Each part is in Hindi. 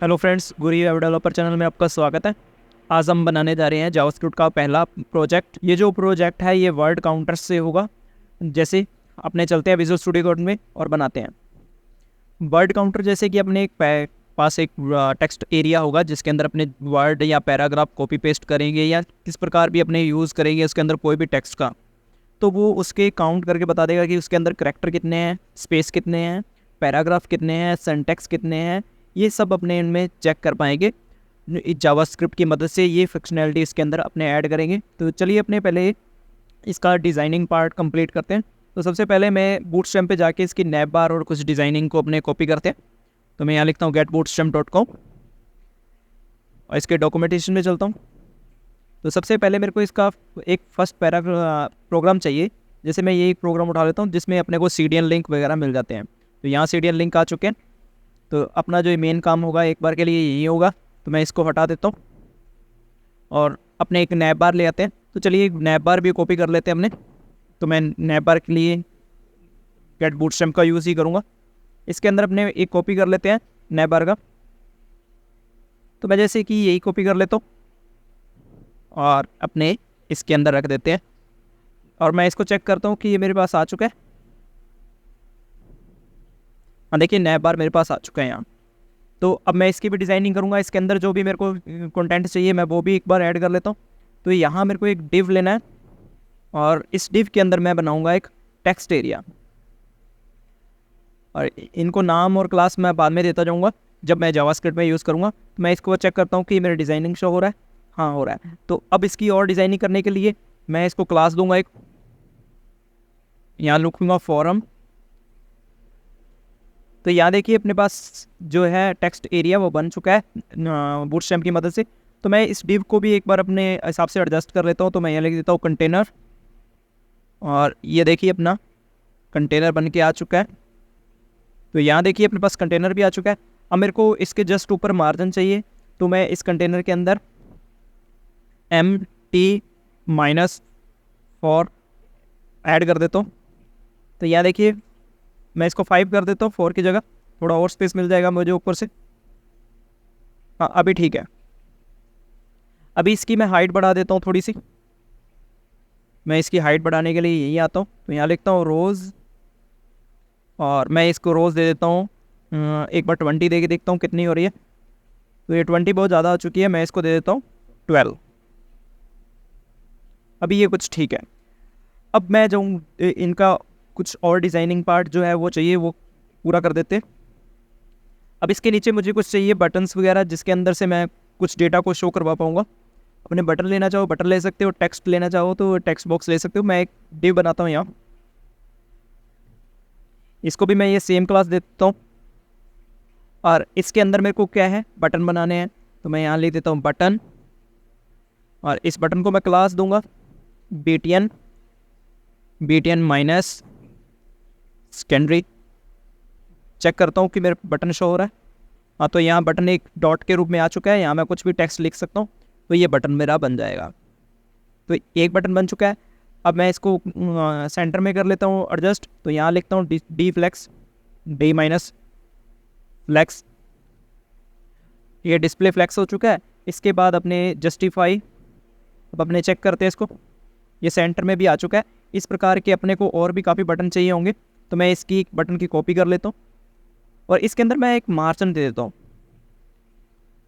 हेलो फ्रेंड्स, गुरी वेब डेवलपर चैनल में आपका स्वागत है। आज हम बनाने जा रहे हैं जावास्क्रिप्ट का पहला प्रोजेक्ट। ये जो प्रोजेक्ट है ये वर्ड काउंटर से होगा। जैसे अपने चलते हैं विजुअल स्टूडियो कोड में और बनाते हैं वर्ड काउंटर। जैसे कि अपने पास एक टेक्स्ट एरिया होगा जिसके अंदर अपने वर्ड या पैराग्राफ कॉपी पेस्ट करेंगे या किस प्रकार भी अपने यूज़ करेंगे उसके अंदर कोई भी टेक्स्ट का, तो वो उसके काउंट करके बता देगा कि उसके अंदर करैक्टर कितने हैं, स्पेस कितने हैं, पैराग्राफ कितने हैं, सिंटैक्स कितने हैं। ये सब अपने इनमें चेक कर पाएंगे। जावास्क्रिप्ट की मदद से ये फंक्शनैलिटी इसके अंदर अपने ऐड करेंगे। तो चलिए अपने पहले इसका डिज़ाइनिंग पार्ट कंप्लीट करते हैं। तो सबसे पहले मैं बूटस्ट्रैप पे जाके इसकी नैप बार और कुछ डिज़ाइनिंग को अपने कॉपी करते हैं। तो मैं यहाँ लिखता हूँ getbootstrap.com और इसके डॉक्यूमेंटेशन में चलता हूँ। तो सबसे पहले मेरे को इसका एक फर्स्ट प्रोग्राम चाहिए। जैसे मैं ये एक प्रोग्राम उठा लेता हूँ जिसमें अपने को CDN लिंक वगैरह मिल जाते हैं। तो यहाँ CDN लिंक आ चुके हैं। तो अपना जो मेन काम होगा एक बार के लिए यही होगा। तो मैं इसको हटा देता हूँ और अपने एक नैप बार ले आते हैं। तो चलिए एक नैप बार भी कॉपी कर लेते हैं हमने। तो मैं नैप बार के लिए गेट बूटस्ट्रैप का यूज़ ही करूँगा। इसके अंदर अपने एक कॉपी कर लेते हैं नैप बार का। तो मैं जैसे कि यही कॉपी कर लेता हूँ और अपने इसके अंदर रख देते हैं और मैं इसको चेक करता हूँ कि ये मेरे पास आ चुका है। हाँ, देखिए नैप बार मेरे पास आ चुका है यहाँ। तो अब मैं इसकी भी डिज़ाइनिंग करूँगा। इसके अंदर जो भी मेरे को कंटेंट चाहिए मैं वो भी एक बार ऐड कर लेता हूँ। तो यहाँ मेरे को एक डिव लेना है और इस डिव के अंदर मैं बनाऊँगा एक टेक्स्ट एरिया। और इनको नाम और क्लास मैं बाद में देता जाऊँगा जब मैं जावास्क्रिप्ट में यूज़ करूँगा। तो मैं इसको चेक करता हूँ कि मेरा डिज़ाइनिंग शो हो रहा है। हाँ, हो रहा है। तो अब इसकी और डिज़ाइनिंग करने के लिए मैं इसको क्लास दूंगा एक। यहाँ लिखूँगा फॉरम। तो यहाँ देखिए अपने पास जो है टेक्स्ट एरिया वो बन चुका है बूटस्ट्रैप की मदद से। तो मैं इस डिव को भी एक बार अपने हिसाब से एडजस्ट कर लेता हूँ। तो मैं यहाँ लिख देता हूँ कंटेनर और ये देखिए अपना कंटेनर बन के आ चुका है। तो यहाँ देखिए अपने पास कंटेनर भी आ चुका है। अब मेरे को इसके जस्ट ऊपर मार्जिन चाहिए। तो मैं इस कंटेनर के अंदर MT-4 ऐड कर देता हूँ। तो यहाँ देखिए मैं इसको 5 कर देता हूँ 4 की जगह। थोड़ा और स्पेस मिल जाएगा मुझे ऊपर से। हाँ, अभी ठीक है। अभी इसकी मैं हाइट बढ़ा देता हूँ थोड़ी सी। मैं इसकी हाइट बढ़ाने के लिए यही आता हूँ। तो यहाँ लिखता हूँ रोज़ और मैं इसको रोज़ दे देता हूँ एक बार 20 दे के देखता हूँ कितनी हो रही है। तो ये 20 बहुत ज़्यादा हो चुकी है। मैं इसको दे देता हूँ 12। अभी ये कुछ ठीक है। अब मैं जाऊँ इनका कुछ और डिज़ाइनिंग पार्ट जो है वो चाहिए वो पूरा कर देते। अब इसके नीचे मुझे कुछ चाहिए बटन्स वगैरह जिसके अंदर से मैं कुछ डेटा को शो करवा पाऊँगा। अपने बटन लेना चाहो बटन ले सकते हो, टेक्स्ट लेना चाहो तो टेक्स्ट बॉक्स ले सकते हो। मैं एक डिव बनाता हूँ यहाँ। इसको भी मैं ये सेम क्लास देता हूँ और इसके अंदर मेरे को क्या है बटन बनाने हैं। तो मैं यहाँ ले देता हूँ बटन और इस बटन को मैं क्लास दूंगा BTN माइनस सेकेंडरी। चेक करता हूँ कि मेरा बटन शो हो रहा है। हाँ, तो यहाँ बटन एक डॉट के रूप में आ चुका है। यहाँ मैं कुछ भी टेक्स्ट लिख सकता हूँ तो ये बटन मेरा बन जाएगा। तो एक बटन बन चुका है। अब मैं इसको सेंटर में कर लेता हूँ एडजस्ट। तो यहाँ लिखता हूँ D flex, D minus flex. ये डिस्प्ले फ्लेक्स हो चुका है। इसके बाद अपने जस्टिफाई। अब अपने चेक करते हैं इसको। ये सेंटर में भी आ चुका है। इस प्रकार के अपने को और भी काफ़ी बटन चाहिए होंगे। तो मैं इसकी बटन की कॉपी कर लेता हूँ और इसके अंदर मैं एक मार्जिन दे देता हूँ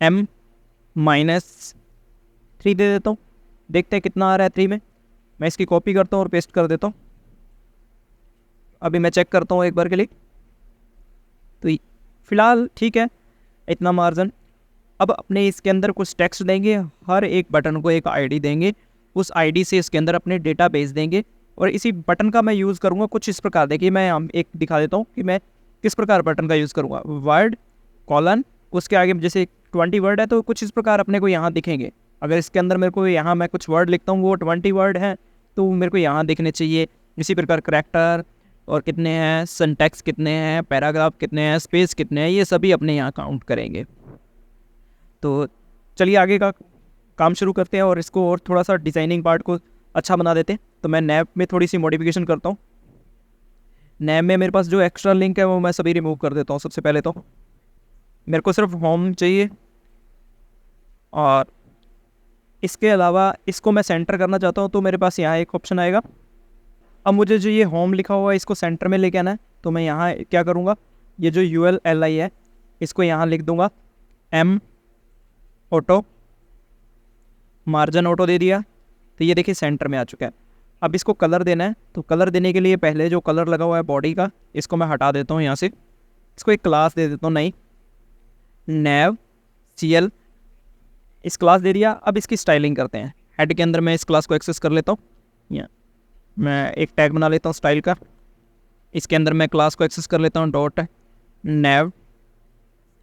M-3 दे देता हूँ। देखते हैं कितना आ रहा है 3 में। मैं इसकी कॉपी करता हूँ और पेस्ट कर देता हूँ। अभी मैं चेक करता हूँ एक बार के लिए। तो फ़िलहाल ठीक है इतना मार्जिन। अब अपने इसके अंदर कुछ टेक्स्ट देंगे। हर एक बटन को एक आईडी देंगे। उस आईडी से इसके अंदर अपने डेटा भेज देंगे और इसी बटन का मैं यूज़ करूँगा कुछ इस प्रकार। देखिए मैं एक दिखा देता हूँ कि मैं किस प्रकार बटन का यूज़ करूँगा। वर्ड कॉलन, उसके आगे जैसे 20 वर्ड है तो कुछ इस प्रकार अपने को यहाँ दिखेंगे। अगर इसके अंदर मेरे को यहाँ मैं कुछ वर्ड लिखता हूँ वो 20 वर्ड हैं तो मेरे को यहाँ दिखने चाहिए। इसी प्रकार करैक्टर और कितने हैं, सिंटैक्स कितने हैं, पैराग्राफ कितने हैं, स्पेस कितने हैं, ये सभी अपने यहाँ काउंट करेंगे। तो चलिए आगे का काम शुरू करते हैं और इसको और थोड़ा सा डिज़ाइनिंग पार्ट को अच्छा बना देते हैं। तो मैं नैप में थोड़ी सी मॉडिफिकेशन करता हूँ। नैप में मेरे पास जो एक्स्ट्रा लिंक है वो मैं सभी रिमूव कर देता हूँ सबसे पहले। तो मेरे को सिर्फ होम चाहिए, और इसके अलावा इसको मैं सेंटर करना चाहता हूँ, तो मेरे पास यहाँ एक ऑप्शन आएगा। अब मुझे जो ये होम लिखा हुआ है इसको सेंटर में लेके आना है, तो मैं यहाँ क्या करूँगा, ये जो ULLI है इसको यहाँ लिख दूँगा M ऑटो, मार्जिन ऑटो दे दिया, तो ये देखिए सेंटर में आ चुका है। अब इसको कलर देना है, तो कलर देने के लिए पहले जो कलर लगा हुआ है बॉडी का, इसको मैं हटा देता हूँ यहाँ से, इसको एक क्लास दे देता हूँ नई, nav CL, इस क्लास दे दिया। अब इसकी स्टाइलिंग करते हैं। हेड के अंदर मैं इस क्लास को एक्सेस कर लेता हूँ, यहाँ मैं एक टैग बना लेता हूँ स्टाइल का, इसके अंदर मैं क्लास को एक्सेस कर लेता हूँ डॉट nav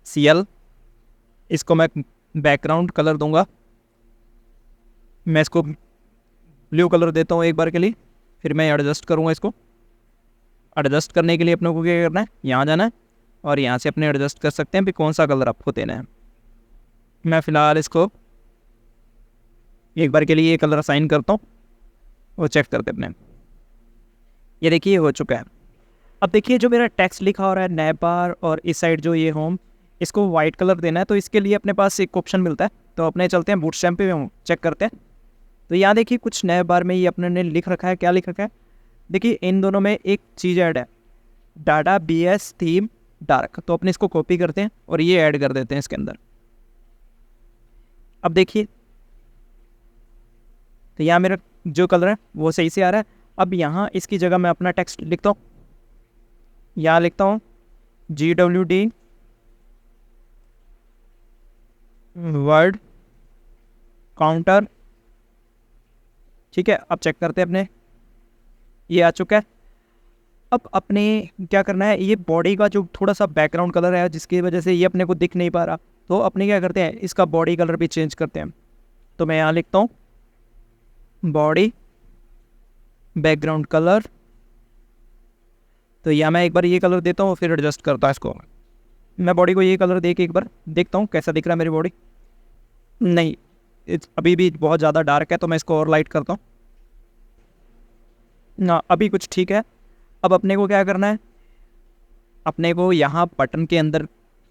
CL, इसको मैं बैकग्राउंड कलर दूंगा, मैं इसको ब्लू कलर देता हूँ एक बार के लिए, फिर मैं एडजस्ट करूँगा इसको। एडजस्ट करने के लिए अपने को क्या करना है, यहाँ जाना है और यहाँ से अपने एडजस्ट कर सकते हैं भी कौन सा कलर आपको देना है। मैं फ़िलहाल इसको एक बार के लिए ये कलर असाइन करता हूँ और चेक करते अपने, ये देखिए हो चुका है। अब देखिए जो मेरा टेक्स्ट लिखा हो रहा है नैब बार और इस साइड जो ये होम, इसको वाइट कलर देना है, तो इसके लिए अपने पास एक ऑप्शन मिलता है, तो अपने चलते हैं बूटस्ट्रैप पे हम चेक करते हैं। तो यहाँ देखिए कुछ नए बार में ये अपने ने लिख रखा है, क्या लिख रखा है, देखिए इन दोनों में एक चीज़ ऐड है, डाटा BS थीम डार्क, तो अपने इसको कॉपी करते हैं और ये ऐड कर देते हैं इसके अंदर। अब देखिए तो यहाँ मेरा जो कलर है वो सही से आ रहा है। अब यहाँ इसकी जगह मैं अपना टेक्स्ट लिखता हूँ, यहाँ लिखता हूँ GWD वर्ड काउंटर, ठीक है। अब चेक करते हैं अपने, ये आ चुका है। अब अपने क्या करना है, ये बॉडी का जो थोड़ा सा बैकग्राउंड कलर है जिसकी वजह से ये अपने को दिख नहीं पा रहा, तो अपने क्या करते हैं, इसका बॉडी कलर भी चेंज करते हैं। तो मैं यहाँ लिखता हूँ बॉडी बैकग्राउंड कलर, तो यहाँ मैं एक बार ये कलर देता हूँ फिर एडजस्ट करता हूँ इसको। मैं बॉडी को ये कलर दे के एक बार देखता हूँ कैसा दिख रहा है मेरी बॉडी। नहीं, अभी भी बहुत ज़्यादा डार्क है, तो मैं इसको और लाइट करता हूँ ना, अभी कुछ ठीक है। अब अपने को क्या करना है, अपने को यहाँ बटन के अंदर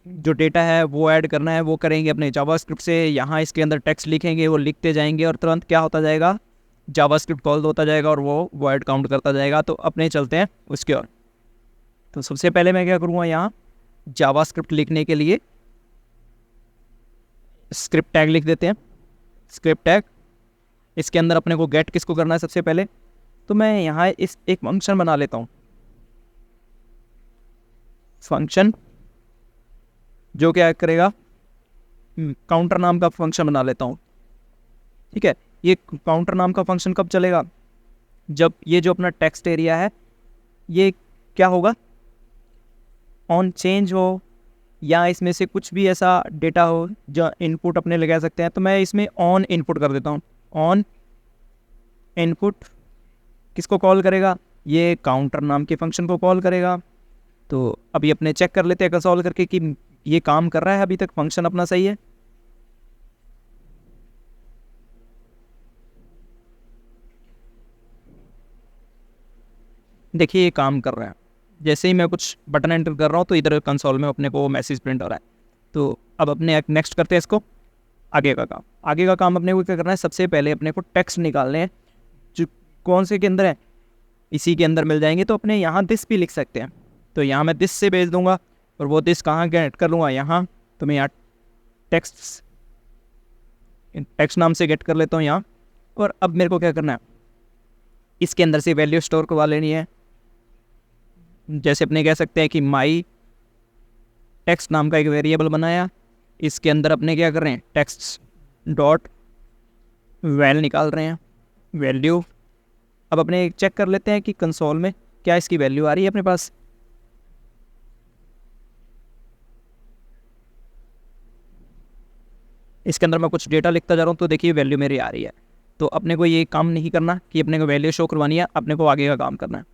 जो डेटा है वो ऐड करना है, वो करेंगे अपने जावास्क्रिप्ट से। यहाँ इसके अंदर टेक्स्ट लिखेंगे, वो लिखते जाएंगे और तुरंत क्या होता जाएगा, जावास्क्रिप्ट कॉल होता जाएगा और वो वर्ड काउंट करता जाएगा। तो अपने चलते हैं उसके और। तो सबसे पहले मैं क्या करूँगा, यहाँ जावास्क्रिप्ट लिखने के लिए स्क्रिप्ट टैग लिख देते हैं, स्क्रिप्ट टैग। इसके अंदर अपने को गेट किसको करना है सबसे पहले, तो मैं यहाँ इस एक फंक्शन बना लेता हूँ, फंक्शन जो क्या करेगा, काउंटर नाम का फंक्शन बना लेता हूँ, ठीक है। ये काउंटर नाम का फंक्शन कब चलेगा, जब ये जो अपना टेक्स्ट एरिया है ये क्या होगा, ऑन चेंज हो, या इसमें से कुछ भी ऐसा डेटा हो जो इनपुट अपने लगा सकते हैं। तो मैं इसमें ऑन इनपुट कर देता हूँ, ऑन इनपुट किसको कॉल करेगा, ये काउंटर नाम के फंक्शन को कॉल करेगा। तो अभी अपने चेक कर लेते हैं कंसोल करके कि ये काम कर रहा है, अभी तक फंक्शन अपना सही है। देखिए ये काम कर रहा है, जैसे ही मैं कुछ बटन एंटर कर रहा हूँ तो इधर कंसोल में अपने को मैसेज प्रिंट हो रहा है। तो अब अपने नेक्स्ट करते हैं इसको, आगे का काम। आगे का काम अपने को क्या करना है, सबसे पहले अपने को टेक्स्ट निकालने हैं, जो कौन से के अंदर है, इसी के अंदर मिल जाएंगे। तो अपने यहाँ दिस भी लिख सकते हैं, तो यहाँ मैं दिस से भेज दूंगा और वो दिस कहाँ गेट कर लूँगा, यहाँ। तो मैं यहाँ टेक्स्ट नाम से गेट कर लेता हूँ यहाँ। और अब मेरे को क्या करना है, इसके अंदर से वैल्यू स्टोर करवा लेनी है। जैसे अपने कह सकते हैं कि माई टेक्स्ट नाम का एक वेरिएबल बनाया, इसके अंदर अपने क्या कर रहे हैं, टेक्स्ट डॉट वैल निकाल रहे हैं, वैल्यू। अब अपने चेक कर लेते हैं कि कंसोल में क्या इसकी वैल्यू आ रही है अपने पास। इसके अंदर मैं कुछ डेटा लिखता जा रहा हूँ, तो देखिए वैल्यू मेरी आ रही है। तो अपने को ये काम नहीं करना कि अपने को वैल्यू शो करवानी है, अपने को आगे का काम करना है।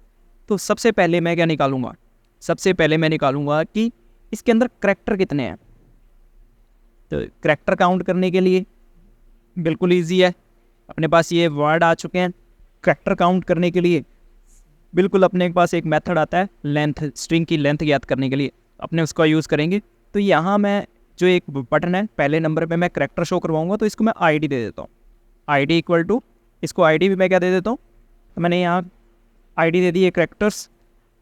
तो सबसे पहले मैं क्या निकालूंगा, सबसे पहले मैं निकालूंगा कि इसके अंदर करैक्टर कितने हैं। तो करैक्टर काउंट करने के लिए बिल्कुल ईजी है, अपने पास ये वर्ड आ चुके हैं। करैक्टर काउंट करने के लिए बिल्कुल अपने पास एक मेथड आता है लेंथ, स्ट्रिंग की लेंथ ज्ञात करने के लिए, अपने उसका यूज़ करेंगे। तो यहाँ मैं जो एक बटन है पहले नंबर पे मैं करैक्टर शो करवाऊंगा, तो इसको मैं आईडी दे देता हूँ। आईडी इक्वल टू, इसको आईडी भी मैं क्या दे देता हूँ, तो मैंने यहाँ आईडी दे दी है करैक्टर्स।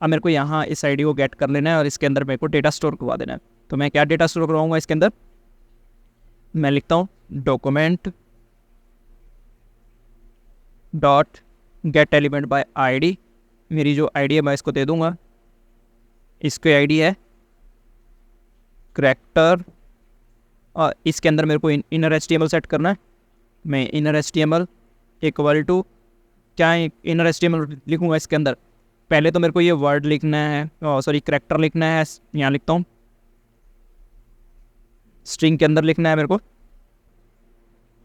अब मेरे को यहाँ इस आईडी को गेट कर लेना है और इसके अंदर मेरे को डेटा स्टोर करवा देना है। तो मैं क्या डेटा स्टोर करवाऊँगा इसके अंदर, मैं लिखता हूँ document dot get element by ID. मेरी जो आईडी है मैं इसको दे दूँगा, इसकी आईडी है करैक्टर, और इसके अंदर मेरे को इनर HTML सेट करना है। मैं इनर HTML इक्वल टू क्या इनर HTML लिखूँगा इसके अंदर, पहले तो मेरे को ये वर्ड लिखना है, सॉरी करैक्टर लिखना है, यहाँ लिखता हूँ स्ट्रिंग के अंदर लिखना है मेरे को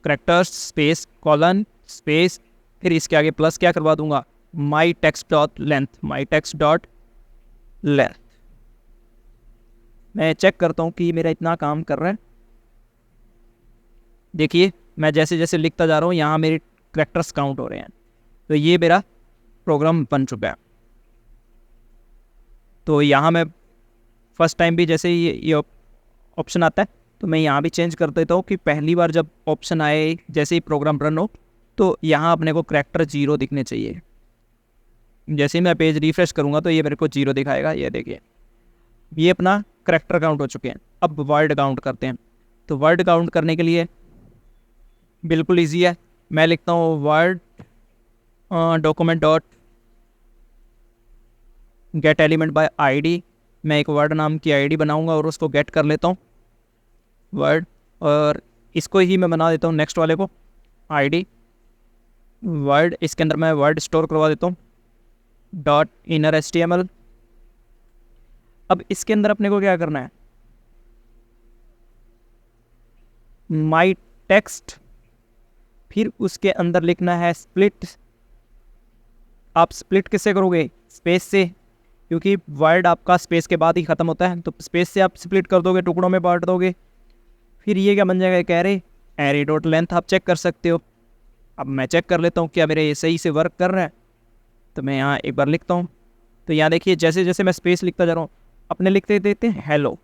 करैक्टर स्पेस कॉलन स्पेस, फिर इसके आगे प्लस क्या करवा दूंगा, माई टेक्स्ट डॉट लेंथ, माई टेक्स्ट डॉट लेंथ। मैं चेक करता हूँ कि मेरा इतना काम कर रहा है। देखिए मैं जैसे जैसे लिखता जा रहा हूँ यहाँ मेरे करैक्टर्स काउंट हो रहे हैं, तो ये मेरा प्रोग्राम बन चुका है। तो यहाँ मैं फर्स्ट टाइम भी जैसे ये ऑप्शन आता है तो मैं यहाँ भी चेंज कर देता हूँ कि पहली बार जब ऑप्शन आए जैसे ही प्रोग्राम रन हो तो यहाँ अपने को करैक्टर 0 दिखने चाहिए। जैसे ही मैं पेज रिफ्रेश करूँगा तो ये मेरे को 0 दिखाएगा। ये देखिए ये अपना करैक्टर काउंट हो चुके हैं। अब वर्ड काउंट करते हैं। तो वर्ड काउंट करने के लिए बिल्कुल ईजी है, मैं लिखता हूँ word document dot get element by ID. मैं एक वर्ड नाम की आईडी बनाऊंगा और उसको गेट कर लेता हूँ वर्ड, और इसको ही मैं बना देता हूँ नेक्स्ट वाले को आईडी वर्ड। इसके अंदर मैं वर्ड स्टोर करवा देता हूँ डॉट इनर HTML। अब इसके अंदर अपने को क्या करना है, माई टेक्स्ट, फिर उसके अंदर लिखना है स्प्लिट। आप स्प्लिट किससे करोगे, स्पेस से, क्योंकि वर्ड आपका स्पेस के बाद ही ख़त्म होता है, तो स्पेस से आप स्प्लिट कर दोगे, टुकड़ों में बांट दोगे। फिर ये क्या बन जाएगा, एक एरे डॉट लेंथ आप चेक कर सकते हो। अब मैं चेक कर लेता हूँ क्या मेरे ये सही से वर्क कर रहा है, तो मैं यहाँ एक बार लिखता हूँ। तो यहाँ देखिए जैसे जैसे मैं स्पेस लिखता जा रहा हूँ अपने लिखते देते हैं हेलो,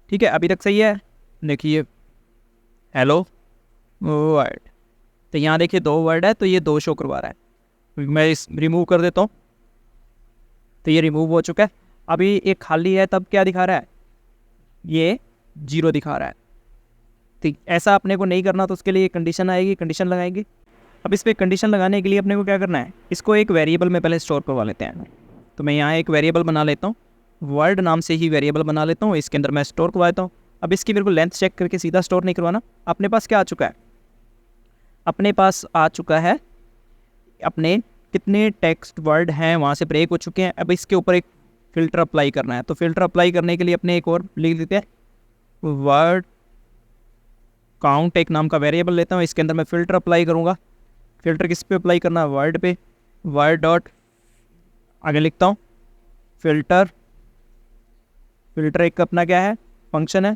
ठीक है अभी तक सही है। देखिए हेलो वर्ड, तो यहाँ देखिए 2 वर्ड है तो ये 2 शो करवा रहा है। मैं इस रिमूव कर देता हूँ तो ये रिमूव हो चुका है। अभी एक खाली है तब क्या दिखा रहा है, ये 0 दिखा रहा है। तो ऐसा अपने को नहीं करना, तो उसके लिए कंडीशन आएगी, कंडीशन लगाएंगे। अब इस पर कंडीशन लगाने के लिए अपने को क्या करना है, इसको एक वेरिएबल में पहले स्टोर करवा लेते हैं। तो मैं यहाँ एक वेरिएबल बना लेता हूँ, वर्ड नाम से ही वेरिएबल बना लेता हूँ, इसके अंदर मैं स्टोर करवा देता हूँ। अब इसकी मेरे को लेंथ चेक करके सीधा स्टोर नहीं करवाना। अपने पास क्या आ चुका है, अपने पास आ चुका है अपने कितने टेक्स्ट वर्ड हैं वहाँ से ब्रेक हो चुके हैं। अब इसके ऊपर एक फ़िल्टर अप्लाई करना है, तो फ़िल्टर अप्लाई करने के लिए अपने एक और लिख देते हैं वर्ड काउंट, एक नाम का वेरिएबल लेता हूँ, इसके अंदर मैं फ़िल्टर अप्लाई करूँगा। फ़िल्टर किस पे अप्लाई करना है, वर्ड पे। वर्ड डॉट आगे लिखता हूँ फ़िल्टर, फ़िल्टर एक अपना क्या है, फंक्शन है।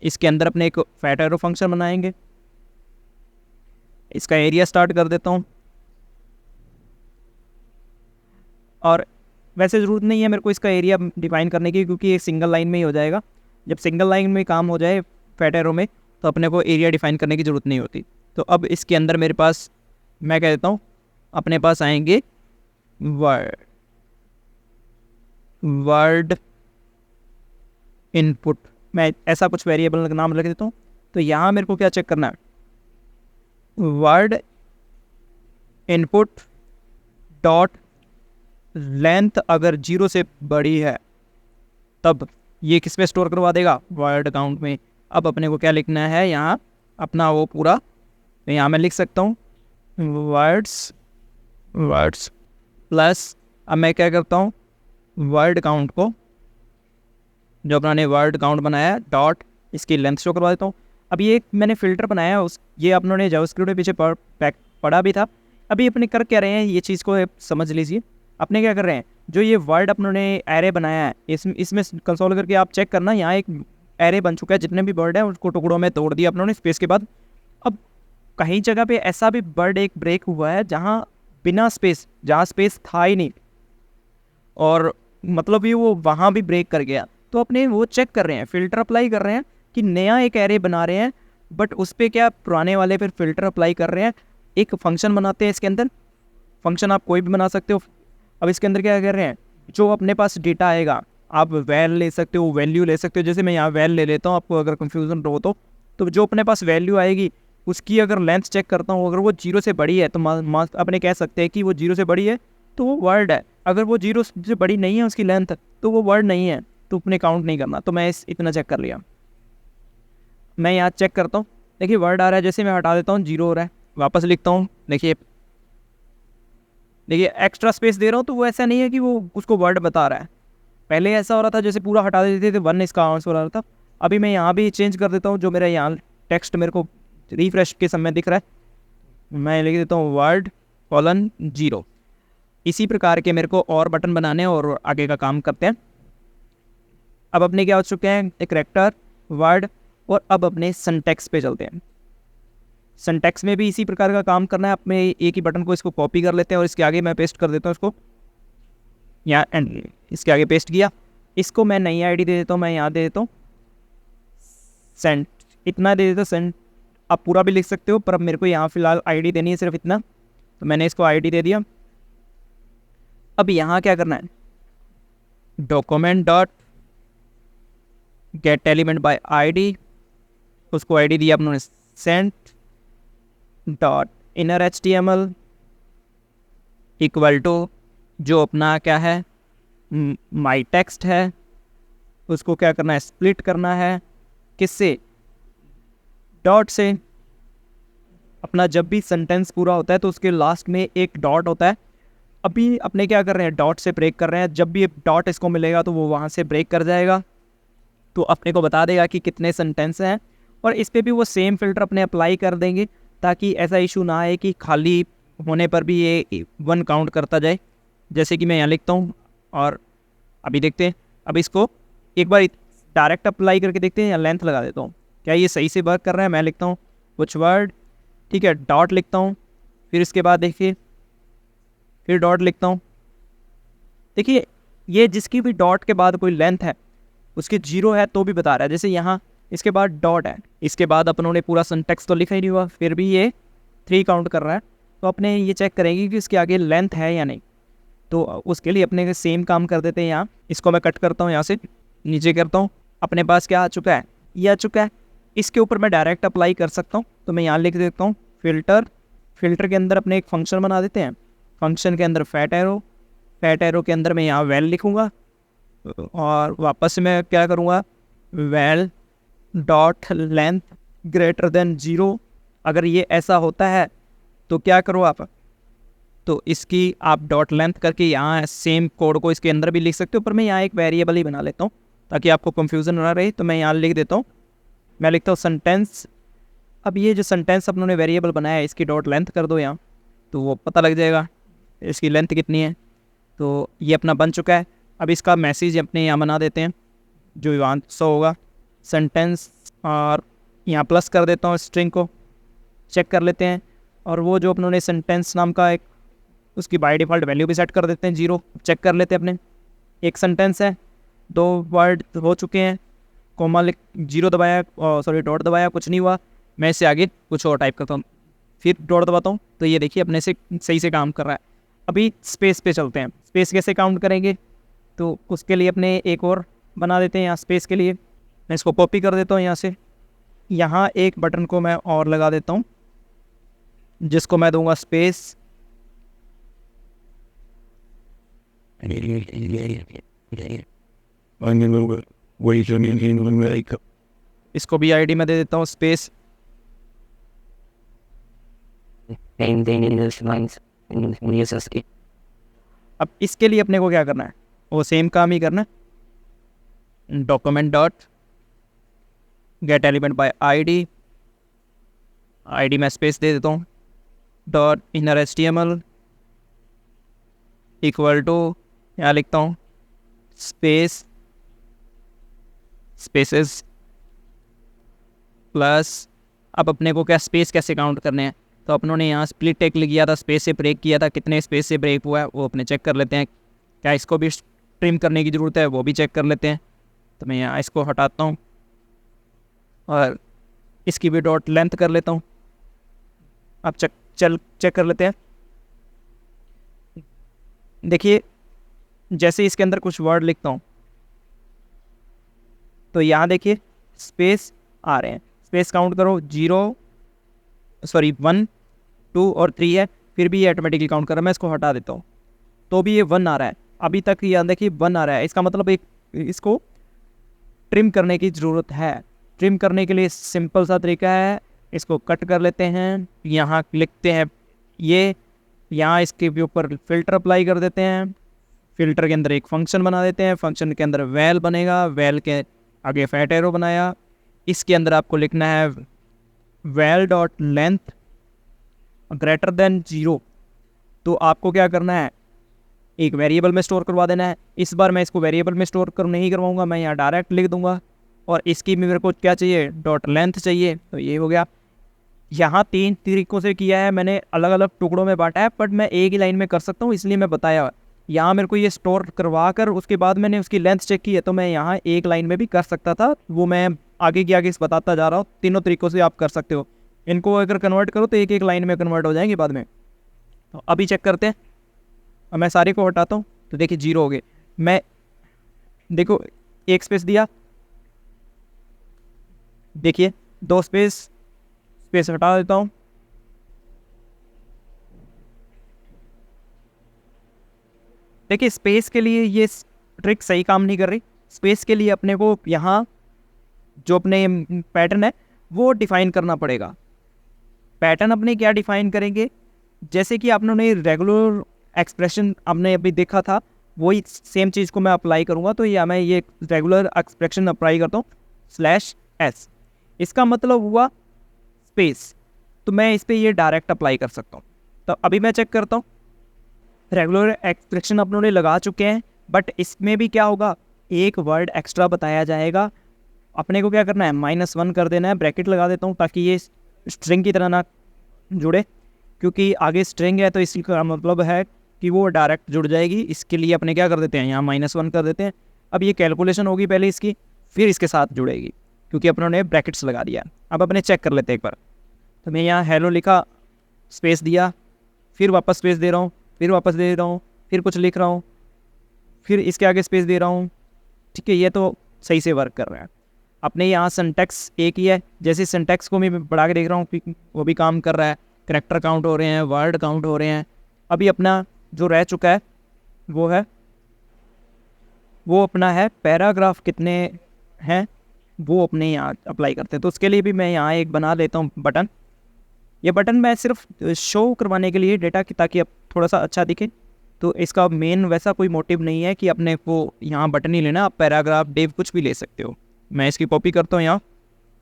इसके अंदर अपने एक फैट एरो फंक्शन बनाएंगे, इसका एरिया स्टार्ट कर देता हूँ। और वैसे ज़रूरत नहीं है मेरे को इसका एरिया डिफाइन करने की, क्योंकि ये सिंगल लाइन में ही हो जाएगा। जब सिंगल लाइन में काम हो जाए फैट एरो में तो अपने को एरिया डिफाइन करने की ज़रूरत नहीं होती। तो अब इसके अंदर मेरे पास मैं कह देता हूँ अपने पास आएंगे वर्ड इनपुट, मैं ऐसा कुछ वेरिएबल का नाम रख देता हूँ। तो यहाँ मेरे को क्या चेक करना है, वर्ड इनपुट डॉट लेंथ अगर 0 से बड़ी है तब ये किस पे स्टोर करवा देगा, वर्ड काउंट में। अब अपने को क्या लिखना है यहाँ अपना वो पूरा, तो यहाँ मैं लिख सकता हूँ वर्ड्स प्लस, अब मैं क्या करता हूँ वर्ड काउंट को, जो अपना ने वर्ड काउंट बनाया डॉट इसकी लेंथ शो करवा देता हूँ। अब ये मैंने फ़िल्टर बनाया ये अपनों जावास्क्रिप्ट में पीछे पढ़ा भी था। अभी अपने कर क्या रहे हैं ये चीज़ को समझ लीजिए। अपने क्या कर रहे हैं, जो ये वर्ड अपनों ने एरे बनाया है इसमें कंसोल करके आप चेक करना, यहाँ एक एरे बन चुका है, जितने भी वर्ड है उसको टुकड़ों में तोड़ दिया अपनों ने स्पेस के बाद। अब कहीं जगह पे ऐसा भी वर्ड एक ब्रेक हुआ है जहाँ बिना स्पेस, जहाँ स्पेस था ही नहीं, और मतलब ये वो वहाँ भी ब्रेक कर गया। तो अपने वो चेक कर रहे हैं, फ़िल्टर अप्लाई कर रहे हैं कि नया एक एरे बना रहे हैं, बट उस पर क्या पुराने वाले पर फ़िल्टर अप्लाई कर रहे हैं। एक फंक्शन बनाते हैं इसके अंदर, फंक्शन आप कोई भी बना सकते हो। अब इसके अंदर क्या कर रहे हैं, जो अपने पास डेटा आएगा, आप वैल ले सकते हो, वैल्यू ले सकते हो। जैसे मैं यहाँ वैल ले लेता हूँ, आपको अगर कन्फ्यूज़न हो तो जो अपने पास वैल्यू आएगी उसकी अगर लेंथ चेक करता हूँ, अगर वो 0 से बड़ी है तो अपने कह सकते हैं कि वो 0 से बड़ी है तो वो वर्ड है। अगर वो 0 से बड़ी नहीं है उसकी लेंथ, तो वो वर्ड नहीं है, तो अपने काउंट नहीं करना। तो मैं इतना चेक कर लिया। मैं यहाँ चेक करता हूँ, देखिए वर्ड आ रहा है। जैसे मैं हटा देता हूँ 0 हो रहा है, वापस लिखता हूँ, देखिए एक्स्ट्रा स्पेस दे रहा हूँ तो वो ऐसा नहीं है कि वो उसको वर्ड बता रहा है। पहले ऐसा हो रहा था जैसे पूरा हटा देते थे 1 इसका आंसर आ रहा था। अभी मैं यहाँ भी चेंज कर देता हूँ, जो मेरा यहाँ टेक्स्ट मेरे को रिफ्रेश के समय दिख रहा है, मैं लिख देता हूँ वर्ड कॉलन 0। इसी प्रकार के मेरे को और बटन बनाने और आगे का काम करते हैं। अब अपने क्या हो चुके हैं, एक कैरेक्टर, वर्ड, और अब अपने सिंटैक्स पे चलते हैं। सिंटैक्स में भी इसी प्रकार का काम करना है। अपने एक ही बटन को इसको कॉपी कर लेते हैं और इसके आगे मैं पेस्ट कर देता हूँ इसको, यहाँ एंड इसके आगे पेस्ट किया। इसको मैं नई आईडी दे देता हूँ, मैं यहाँ दे देता हूँ सेंट, इतना दे देता हूँ सेंट। आप पूरा भी लिख सकते हो, पर अब मेरे को यहाँ फिलहाल आईडी देनी है सिर्फ इतना, तो मैंने इसको आईडी दे दिया। अब यहाँ क्या करना है, document dot get element by ID, उसको आईडी दिया अपने sent dot inner HTML equal to जो अपना क्या है माई टेक्स्ट है, उसको क्या करना है, स्प्लिट करना है। किससे, डॉट से। अपना जब भी सेंटेंस पूरा होता है तो उसके लास्ट में एक डॉट होता है। अभी अपने क्या कर रहे हैं, डॉट से ब्रेक कर रहे हैं। जब भी डॉट इसको मिलेगा तो वो वहाँ से ब्रेक कर जाएगा, तो अपने को बता देगा कि कितने सेंटेंस हैं। और इस पर भी वो सेम फिल्टर अपने अप्लाई कर देंगे, ताकि ऐसा इशू ना आए कि खाली होने पर भी ये 1 काउंट करता जाए। जैसे कि मैं यहाँ लिखता हूँ, और अभी देखते हैं। अब इसको एक बार डायरेक्ट अप्लाई करके देखते हैं, या लेंथ लगा देता हूँ, क्या ये सही से वर्क कर रहा है। मैं लिखता हूँ कुछ वर्ड, ठीक है, डॉट लिखता हूँ, फिर इसके बाद देखिए फिर डॉट लिखता हूँ। देखिए ये जिसकी भी डॉट के बाद कोई लेंथ है उसकी 0 है तो भी बता रहा है। जैसे यहाँ इसके बाद डॉट है, इसके बाद अपनों ने पूरा सिंटैक्स तो लिखा ही नहीं हुआ, फिर भी ये 3 काउंट कर रहा है। तो अपने ये चेक करेंगे कि इसके आगे लेंथ है या नहीं। तो उसके लिए अपने सेम काम कर देते हैं। यहाँ इसको मैं कट करता हूँ, यहाँ से नीचे करता हूँ। अपने पास क्या आ चुका है, ये आ चुका है। इसके ऊपर मैं डायरेक्ट अप्लाई कर सकता हूँ, तो मैं यहाँ लिख देता हूँ फिल्टर। फिल्टर के अंदर अपने एक फंक्शन बना देते हैं। फंक्शन के अंदर फैट एरो के अंदर मैं यहाँ वैल लिखूँगा, और वापस से मैं क्या करूँगा, val dot length greater than 0। अगर ये ऐसा होता है तो क्या करो आप, तो इसकी आप डॉट लेंथ करके यहाँ सेम कोड को इसके अंदर भी लिख सकते हो। पर मैं यहाँ एक वेरिएबल ही बना लेता हूँ ताकि आपको कंफ्यूजन ना रहे। तो मैं यहाँ लिख देता हूँ, मैं लिखता हूँ सेंटेंस। अब ये जो सेंटेंस अपनों ने वेरिएबल बनाया है, इसकी डॉट लेंथ कर दो यहाँ, तो वो पता लग जाएगा इसकी लेंथ कितनी है। तो ये अपना बन चुका है। अब इसका मैसेज अपने यहाँ बना देते हैं, जो यहाँ 100 होगा सेंटेंस, और यहाँ प्लस कर देता हूँ स्ट्रिंग को, चेक कर लेते हैं। और वो जो अपनों ने सेंटेंस नाम का एक उसकी बाय डिफ़ॉल्ट वैल्यू भी सेट कर देते हैं 0। चेक कर लेते हैं अपने, एक सेंटेंस है, 2 वर्ड हो चुके हैं, कोमा 0 दबाया, सॉरी डॉट दबाया, कुछ नहीं हुआ। मैं इससे आगे कुछ और टाइप करता हूँ, फिर डॉट दबाता हूँ, तो ये देखिए अपने से सही से काम कर रहा है। अभी स्पेस पे चलते हैं। स्पेस कैसे काउंट करेंगे, तो उसके लिए अपने एक और बना देते हैं यहाँ स्पेस के लिए। मैं इसको कॉपी कर देता हूँ यहाँ से, यहाँ एक बटन को मैं और लगा देता हूँ, जिसको मैं दूंगा स्पेस। इसको भी आईडी में दे देता हूँ स्पेस। अब इसके लिए अपने को क्या करना है, वो सेम काम ही करना है। Document dot get element by ID, ID में स्पेस दे देता हूँ, dot inner HTML equal to, यहाँ लिखता हूँ स्पेस स्पेसेस प्लस। अब अपने को क्या स्पेस कैसे काउंट करने हैं, तो अपनों ने यहाँ स्प्लिट टेक लिख किया था, स्पेस से ब्रेक किया था, कितने स्पेस से ब्रेक हुआ है वो अपने चेक कर लेते हैं। क्या इसको भी ट्रिम करने की ज़रूरत है, वो भी चेक कर लेते हैं। तो मैं यहाँ इसको हटाता हूँ और इसकी भी डॉट लेंथ कर लेता हूँ। अब चेक कर लेते हैं। देखिए जैसे इसके अंदर कुछ वर्ड लिखता हूँ तो यहाँ देखिए स्पेस आ रहे हैं। स्पेस काउंट करो, 1, 2 और 3 है, फिर भी ये ऑटोमेटिकली काउंट कर रहा है। मैं इसको हटा देता हूँ तो भी ये 1 आ रहा है। अभी तक यहाँ देखिए 1 आ रहा है। इसका मतलब एक इसको ट्रिम करने की ज़रूरत है। ट्रिम करने के लिए सिंपल सा तरीका है, इसको कट कर लेते हैं, यहाँ लिखते हैं ये, यहाँ इसके ऊपर फिल्टर अप्लाई कर देते हैं। फिल्टर के अंदर एक फंक्शन बना देते हैं, फंक्शन के अंदर वैल बनेगा, वैल के आगे फैट एरो बनाया। इसके अंदर आपको लिखना है val dot length greater than 0। तो आपको क्या करना है, एक वेरिएबल में स्टोर करवा देना है। इस बार मैं इसको वेरिएबल में स्टोर नहीं करवाऊंगा, मैं यहाँ डायरेक्ट लिख दूंगा। और इसकी मेरे को क्या चाहिए, डॉट लेंथ चाहिए। तो ये हो गया। यहाँ 3 तरीकों से किया है मैंने, अलग अलग टुकड़ों में बांटा है, बट मैं एक ही लाइन में कर सकता हूँ, इसलिए मैं बताया। यहाँ मेरे को ये स्टोर करवा कर उसके बाद मैंने उसकी लेंथ चेक की है, तो मैं यहाँ एक लाइन में भी कर सकता था। वो मैं आगे की आगे बताता जा रहा हूँ। तीनों तरीकों से आप कर सकते हो। इनको अगर कन्वर्ट करो तो एक एक लाइन में कन्वर्ट हो जाएंगे बाद में। तो अभी चेक करते हैं। अब मैं सारे को हटाता हूँ तो देखिए 0 हो गए। मैं देखो एक स्पेस दिया, देखिए 2 स्पेस हटा देता हूँ। देखिए स्पेस के लिए ये ट्रिक सही काम नहीं कर रही। स्पेस के लिए अपने को यहाँ जो अपने पैटर्न है वो डिफाइन करना पड़ेगा। पैटर्न अपने क्या डिफाइन करेंगे, जैसे कि आपने रेगुलर एक्सप्रेशन आपने अभी देखा था, वही सेम चीज़ को मैं अप्लाई करूँगा। तो या मैं ये रेगुलर एक्सप्रेशन अप्लाई करता हूँ /s, इसका मतलब हुआ स्पेस। तो मैं इस पर ये डायरेक्ट अप्लाई कर सकता हूँ। तो अभी मैं चेक करता हूँ, रेगुलर एक्सप्रेशन अपनों ने लगा चुके हैं, बट इसमें भी क्या होगा, एक वर्ड एक्स्ट्रा बताया जाएगा। अपने को क्या करना है, -1 कर देना है। ब्रैकेट लगा देता हूँ ताकि ये स्ट्रिंग की तरह ना जुड़े, क्योंकि आगे स्ट्रिंग है तो इसका मतलब है कि वो डायरेक्ट जुड़ जाएगी। इसके लिए अपने क्या कर देते हैं, यहाँ -1 कर देते हैं। अब ये कैलकुलेशन होगी पहले इसकी, फिर इसके साथ जुड़ेगी, क्योंकि अपनों ने ब्रैकेट्स लगा दिया। अब अपने चेक कर लेते हैं एक बार। तो मैं यहाँ हेलो लिखा, स्पेस दिया, फिर वापस स्पेस दे रहा हूँ, फिर वापस दे रहा हूँ, फिर कुछ लिख रहा हूँ, फिर इसके आगे स्पेस दे रहा हूँ। ठीक है, ये तो सही से वर्क कर रहा है। अपने यहाँ सिंटैक्स एक ही है, जैसे सिंटैक्स को मैं बढ़ा के देख रहा हूँ वो भी काम कर रहा है। करैक्टर काउंट हो रहे हैं, वर्ड काउंट हो रहे हैं। अभी अपना जो रह चुका है वो अपना है पैराग्राफ कितने हैं, वो अपने यहाँ अप्लाई करते हैं। तो उसके लिए भी मैं यहाँ एक बना लेता हूँ बटन। ये बटन मैं सिर्फ शो करवाने के लिए डेटा की, ताकि अब थोड़ा सा अच्छा दिखे। तो इसका मेन वैसा कोई मोटिव नहीं है कि अपने को यहाँ बटन ही लेना, आप पैराग्राफ डिव कुछ भी ले सकते हो। मैं इसकी कॉपी करता हूँ यहाँ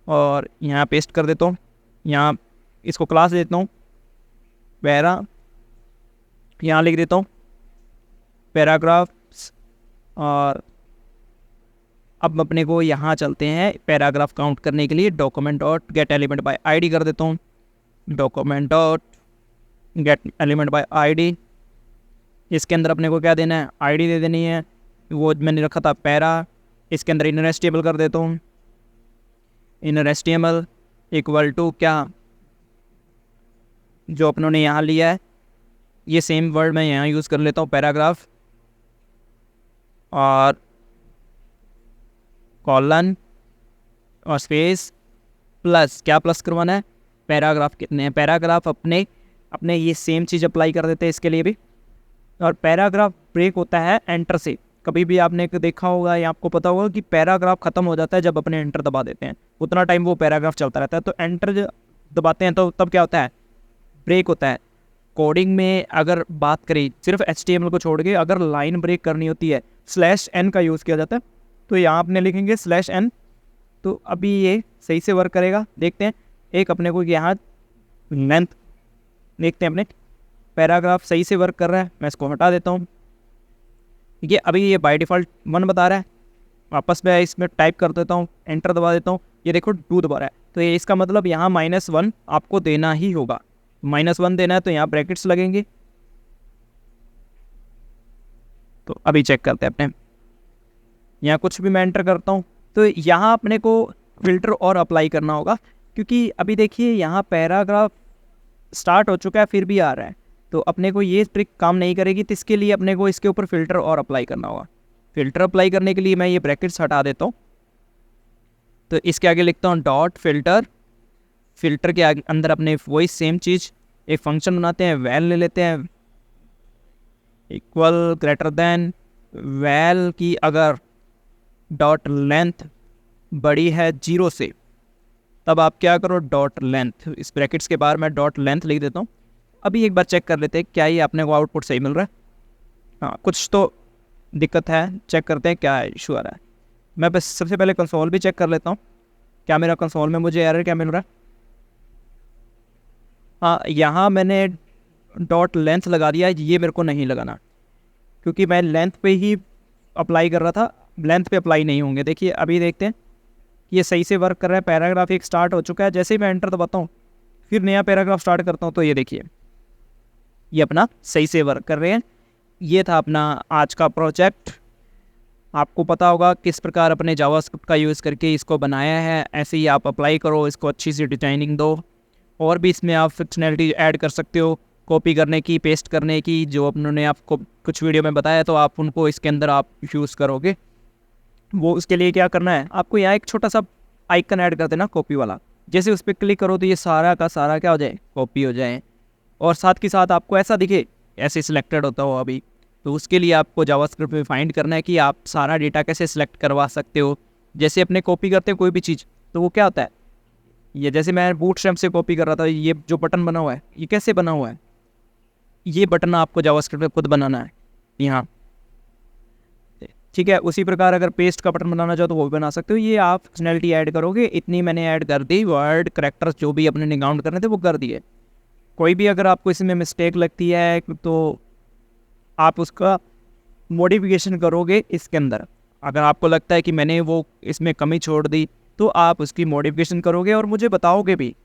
और यहाँ पेस्ट कर देता हूँ। यहाँ इसको क्लास देता हूँ पैरा, यहाँ लिख देता हूँ पैराग्राफ्स। और अब अपने को यहाँ चलते हैं पैराग्राफ काउंट करने के लिए। Document dot get element by ID कर देता हूँ। Document dot get element by ID, इसके अंदर अपने को क्या देना है, आईडी दे देनी है। वो मैंने रखा था पैरा, इसके अंदर इनर एचटीएमएल कर देता हूँ। इनर एचटीएमएल इक्वल टू क्या, जो अपनों ने यहाँ लिया है ये सेम वर्ड मैं यहाँ यूज़ कर लेता हूँ, पैराग्राफ। और कॉलन और स्पेस प्लस, क्या प्लस करवाना है, पैराग्राफ कितने हैं। पैराग्राफ अपने ये सेम चीज़ अप्लाई कर देते हैं इसके लिए भी। और पैराग्राफ ब्रेक होता है एंटर से। कभी भी आपने देखा होगा या आपको पता होगा कि पैराग्राफ ख़त्म हो जाता है जब अपने एंटर दबा देते हैं, उतना टाइम वो पैराग्राफ चलता रहता है। तो एंटर जब दबाते हैं तो तब क्या होता है, ब्रेक होता है। कोडिंग में अगर बात करें सिर्फ HTML को छोड़ के, अगर लाइन ब्रेक करनी होती है /n का यूज़ किया जाता है। तो यहाँ अपने लिखेंगे /n। तो अभी ये सही से वर्क करेगा, देखते हैं। एक अपने को यहाँ लेंथ देखते हैं, अपने पैराग्राफ सही से वर्क कर रहा है। मैं इसको हटा देता हूँ। ठीक है, अभी ये बाय डिफ़ॉल्ट 1 बता रहा है। वापस मैं इसमें टाइप कर देता हूँ, एंटर दबा देता हूँ, ये देखो 2 दबा रहा है। तो ये इसका मतलब यहाँ -1 आपको देना ही होगा। -1 देना है तो यहाँ ब्रैकेट्स लगेंगे। तो अभी चेक करते हैं अपने, या कुछ भी मैं एंटर करता हूँ, तो यहाँ अपने को फ़िल्टर और अप्लाई करना होगा, क्योंकि अभी देखिए यहाँ पैराग्राफ स्टार्ट हो चुका है फिर भी आ रहा है, तो अपने को ये ट्रिक काम नहीं करेगी। तो इसके लिए अपने को इसके ऊपर फ़िल्टर और अप्लाई करना होगा। फ़िल्टर अप्लाई करने के लिए मैं ये ब्रैकेट्स हटा देता हूँ, तो इसके आगे लिखता हूँ डॉट फिल्टर। फ़िल्टर के आगे अंदर अपने वही सेम चीज़ एक फंक्शन बनाते हैं, वैल ले लेते हैं, इक्वल ग्रेटर देन वैल की अगर डॉट लेंथ बड़ी है 0 से, तब आप क्या करो डॉट लेंथ, इस ब्रैकेट्स के बाहर मैं डॉट लेंथ लिख देता हूँ। अभी एक बार चेक कर लेते हैं क्या ये अपने को आउटपुट सही मिल रहा है। हाँ, कुछ तो दिक्कत है, चेक करते हैं क्या इशू आ रहा है। मैं बस सबसे पहले कंसोल भी चेक कर लेता हूँ, क्या मेरा कंसोल में मुझे एरर क्या मिल रहा है। हाँ, यहाँ मैंने डॉट लेंथ लगा दिया, ये मेरे को नहीं लगाना, क्योंकि मैं लेंथ पे ही अप्लाई कर रहा था, लेंथ पे अप्लाई नहीं होंगे। देखिए अभी देखते हैं ये सही से वर्क कर रहा है। पैराग्राफ एक स्टार्ट हो चुका है, जैसे ही मैं एंटर दबाता हूँ फिर नया पैराग्राफ स्टार्ट करता हूँ, तो ये देखिए ये अपना सही से वर्क कर रहे हैं। ये था अपना आज का प्रोजेक्ट। आपको पता होगा किस प्रकार अपने जावास्क्रिप्ट का यूज़ करके इसको बनाया है, ऐसे ही आप अप्लाई करो, इसको अच्छी सी डिजाइनिंग दो। और भी इसमें आप फंक्शनैलिटी ऐड कर सकते हो, कॉपी करने की, पेस्ट करने की, जो उन्होंने आपको कुछ वीडियो में बताया तो आप उनको इसके अंदर आप यूज़ करोगे। वो उसके लिए क्या करना है, आपको यहाँ एक छोटा सा आइकन ऐड कर देना कॉपी वाला, जैसे उस पर क्लिक करो तो ये सारा का सारा क्या हो जाए, कॉपी हो जाए। और साथ के साथ आपको ऐसा दिखे, ऐसे सिलेक्टेड होता हो अभी, तो उसके लिए आपको जावास्क्रिप्ट में फाइंड करना है कि आप सारा डेटा कैसे सिलेक्ट करवा सकते हो। जैसे अपने कॉपी करते हैं कोई भी चीज़, तो वो क्या होता है, ये जैसे मैं बूटस्ट्रैप से कॉपी कर रहा था, ये जो बटन बना हुआ है ये कैसे बना हुआ है, ये बटन आपको जावास्क्रिप्ट में खुद बनाना है यहाँ, ठीक है। उसी प्रकार अगर पेस्ट का बटन बनाना चाहो तो वो भी बना सकते हो। ये आप फंक्शनैलिटी ऐड करोगे, इतनी मैंने ऐड कर दी, वर्ड करेक्टर्स जो भी अपने काउंट करने थे वो कर दिए। कोई भी अगर आपको इसमें मिस्टेक लगती है तो आप उसका मॉडिफिकेशन करोगे इसके अंदर। अगर आपको लगता है कि मैंने वो इसमें कमी छोड़ दी तो आप उसकी मॉडिफिकेशन करोगे और मुझे बताओगे भी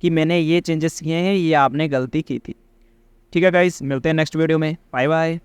कि मैंने ये चेंजेस किए हैं, ये आपने गलती की थी। ठीक है गाइस, मिलते हैं नेक्स्ट वीडियो में, बाय बाय।